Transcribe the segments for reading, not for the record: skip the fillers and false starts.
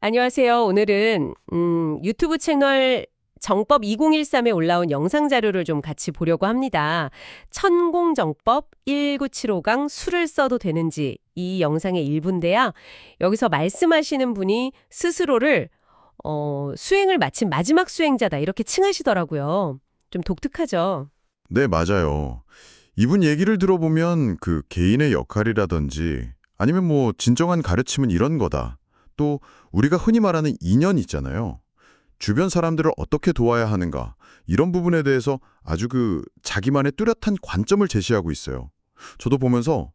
안녕하세요. 오늘은 유튜브 채널 정법 2013에 올라온 영상 자료를 좀 같이 보려고 합니다. 천공정법 1975강 술을 써도 되는지 이 영상의 일부인데요. 여기서 말씀하시는 분이 스스로를 수행을 마친 마지막 수행자다 이렇게 칭하시더라고요. 좀 독특하죠. 네, 맞아요. 이분 얘기를 들어보면 그 개인의 역할이라든지 아니면 뭐 진정한 가르침은 이런 거다. 또 우리가 흔히 말하는 인연 있잖아요. 주변 사람들을 어떻게 도와야 하는가. 이런 부분에 대해서 아주 자기만의 뚜렷한 관점을 제시하고 있어요. 저도 보면서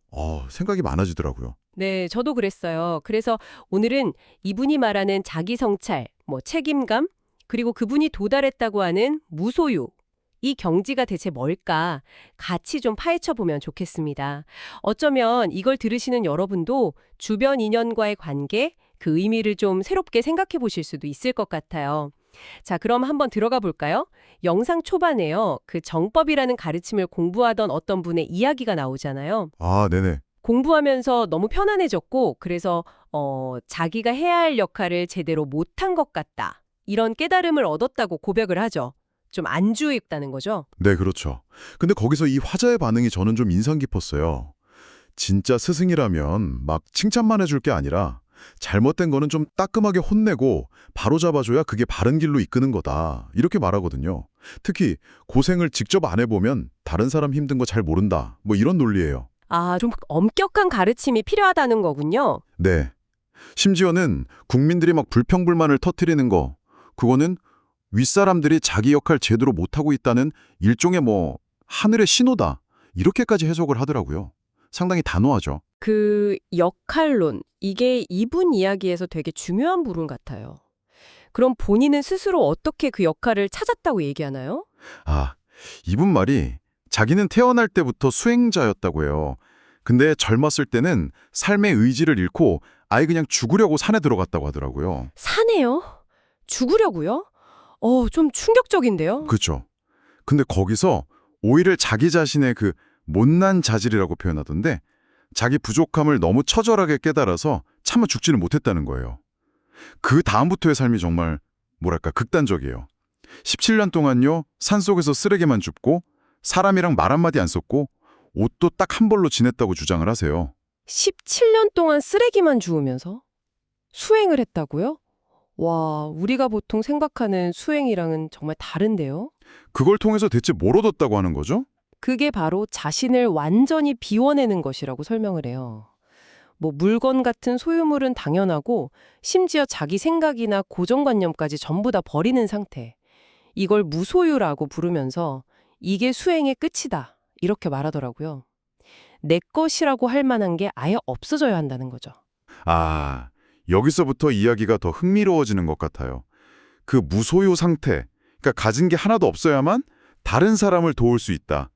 생각이 많아지더라고요. 네, 저도 그랬어요. 그래서 오늘은 이분이 말하는 자기 성찰, 책임감, 그리고 그분이 도달했다고 하는 무소유, 이 경지가 대체 뭘까 같이 좀 파헤쳐 보면 좋겠습니다. 어쩌면 이걸 들으시는 여러분도 주변 인연과의 관계, 그 의미를 좀 새롭게 생각해 보실 수도 있을 것 같아요. 자, 그럼 한번 들어가 볼까요? 영상 초반에요. 그 정법이라는 가르침을 공부하던 어떤 분의 이야기가 나오잖아요. 아, 네네. 공부하면서 너무 편안해졌고, 그래서 자기가 해야 할 역할을 제대로 못한 것 같다. 이런 깨달음을 얻었다고 고백을 하죠. 좀 안주했다는 거죠. 네, 그렇죠. 근데 거기서 이 화자의 반응이 저는 좀 인상 깊었어요. 진짜 스승이라면 막 칭찬만 해줄 게 아니라 잘못된 거는 좀 따끔하게 혼내고 바로잡아줘야 그게 바른 길로 이끄는 거다. 이렇게 말하거든요. 특히 고생을 직접 안 해보면 다른 사람 힘든 거 잘 모른다. 뭐 이런 논리예요. 아, 좀 엄격한 가르침이 필요하다는 거군요. 네. 심지어는 국민들이 막 불평불만을 터뜨리는 거, 그거는 윗사람들이 자기 역할 제대로 못하고 있다는 일종의 하늘의 신호다. 이렇게까지 해석을 하더라고요. 상당히 단호하죠. 그 역할론, 이게 이분 이야기에서 되게 중요한 부분 같아요. 그럼 본인은 스스로 어떻게 그 역할을 찾았다고 얘기하나요? 아, 이분 말이 자기는 태어날 때부터 수행자였다고 해요. 근데 젊었을 때는 삶의 의지를 잃고 아예 그냥 죽으려고 산에 들어갔다고 하더라고요. 사네요? 죽으려고요? 좀 충격적인데요? 그렇죠. 근데 거기서 오히려 자기 자신의 그 못난 자질이라고 표현하던데 자기 부족함을 너무 처절하게 깨달아서 차마 죽지는 못했다는 거예요. 그 다음부터의 삶이 정말 뭐랄까 극단적이에요. 17년 동안요, 산속에서 쓰레기만 줍고 사람이랑 말 한마디 안 썼고 옷도 딱 한 벌로 지냈다고 주장을 하세요. 17년 동안 쓰레기만 주우면서 수행을 했다고요? 와, 우리가 보통 생각하는 수행이랑은 정말 다른데요? 그걸 통해서 대체 뭘 얻었다고 하는 거죠? 그게 바로 자신을 완전히 비워내는 것이라고 설명을 해요. 물건 같은 소유물은 당연하고 심지어 자기 생각이나 고정관념까지 전부 다 버리는 상태. 이걸 무소유라고 부르면서 이게 수행의 끝이다. 이렇게 말하더라고요. 내 것이라고 할 만한 게 아예 없어져야 한다는 거죠. 아, 여기서부터 이야기가 더 흥미로워지는 것 같아요. 그 무소유 상태, 그러니까 가진 게 하나도 없어야만 다른 사람을 도울 수 있다.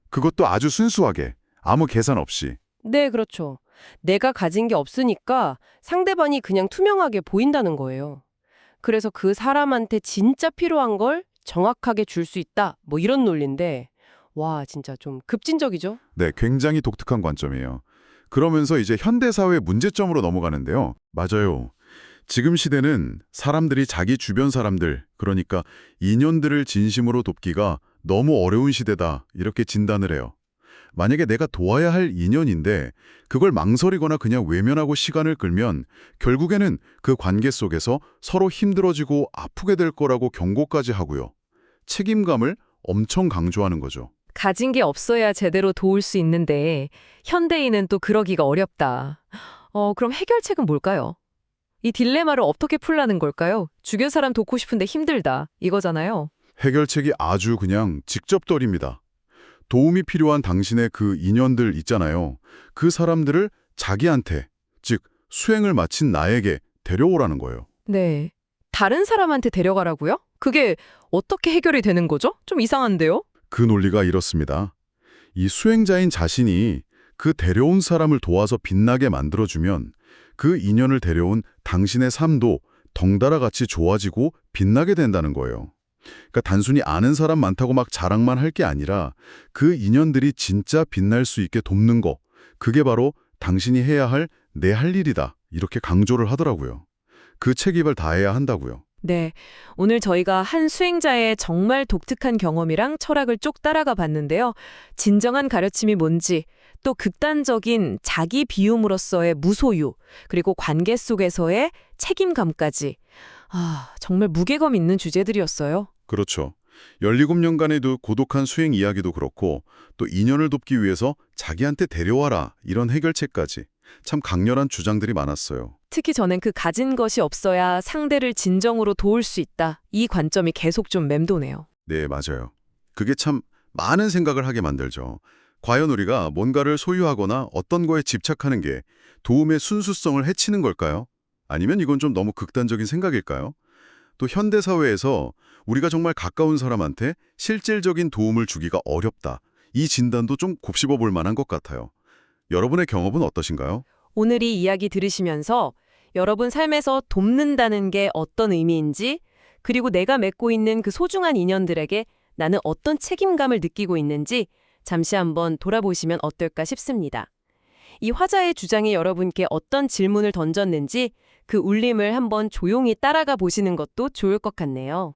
그것도 아주 순수하게, 아무 계산 없이. 네, 그렇죠. 내가 가진 게 없으니까 상대방이 그냥 투명하게 보인다는 거예요. 그래서 그 사람한테 진짜 필요한 걸 정확하게 줄 수 있다. 이런 논리인데, 와, 진짜 좀 급진적이죠? 네, 굉장히 독특한 관점이에요. 그러면서 이제 현대사회 문제점으로 넘어가는데요. 맞아요. 지금 시대는 사람들이 자기 주변 사람들, 그러니까 인연들을 진심으로 돕기가 너무 어려운 시대다, 이렇게 진단을 해요. 만약에 내가 도와야 할 인연인데 그걸 망설이거나 그냥 외면하고 시간을 끌면 결국에는 그 관계 속에서 서로 힘들어지고 아프게 될 거라고 경고까지 하고요. 책임감을 엄청 강조하는 거죠. 가진 게 없어야 제대로 도울 수 있는데 현대인은 또 그러기가 어렵다. 그럼 해결책은 뭘까요? 이 딜레마를 어떻게 풀라는 걸까요? 주변 사람 돕고 싶은데 힘들다. 이거잖아요. 해결책이 아주 그냥 직접떨입니다. 도움이 필요한 당신의 그 인연들 있잖아요. 그 사람들을 자기한테, 즉 수행을 마친 나에게 데려오라는 거예요. 네. 다른 사람한테 데려가라고요? 그게 어떻게 해결이 되는 거죠? 좀 이상한데요? 그 논리가 이렇습니다. 이 수행자인 자신이 그 데려온 사람을 도와서 빛나게 만들어주면 그 인연을 데려온 당신의 삶도 덩달아 같이 좋아지고 빛나게 된다는 거예요. 그러니까 단순히 아는 사람 많다고 막 자랑만 할 게 아니라 그 인연들이 진짜 빛날 수 있게 돕는 거, 그게 바로 당신이 해야 할 내 할 일이다. 이렇게 강조를 하더라고요. 그 책임을 다해야 한다고요. 네, 오늘 저희가 한 수행자의 정말 독특한 경험이랑 철학을 쭉 따라가 봤는데요. 진정한 가르침이 뭔지, 또 극단적인 자기 비움으로서의 무소유, 그리고 관계 속에서의 책임감까지. 정말 무게감 있는 주제들이었어요. 그렇죠. 17년간에도 고독한 수행 이야기도 그렇고 또 인연을 돕기 위해서 자기한테 데려와라 이런 해결책까지 참 강렬한 주장들이 많았어요. 특히 저는 그 가진 것이 없어야 상대를 진정으로 도울 수 있다. 이 관점이 계속 좀 맴도네요. 네, 맞아요. 그게 참 많은 생각을 하게 만들죠. 과연 우리가 뭔가를 소유하거나 어떤 거에 집착하는 게 도움의 순수성을 해치는 걸까요? 아니면 이건 좀 너무 극단적인 생각일까요? 또 현대 사회에서 우리가 정말 가까운 사람한테 실질적인 도움을 주기가 어렵다. 이 진단도 좀 곱씹어 볼 만한 것 같아요. 여러분의 경험은 어떠신가요? 오늘 이 이야기 들으시면서 여러분 삶에서 돕는다는 게 어떤 의미인지, 그리고 내가 맺고 있는 그 소중한 인연들에게 나는 어떤 책임감을 느끼고 있는지 잠시 한번 돌아보시면 어떨까 싶습니다. 이 화자의 주장이 여러분께 어떤 질문을 던졌는지 그 울림을 한번 조용히 따라가 보시는 것도 좋을 것 같네요.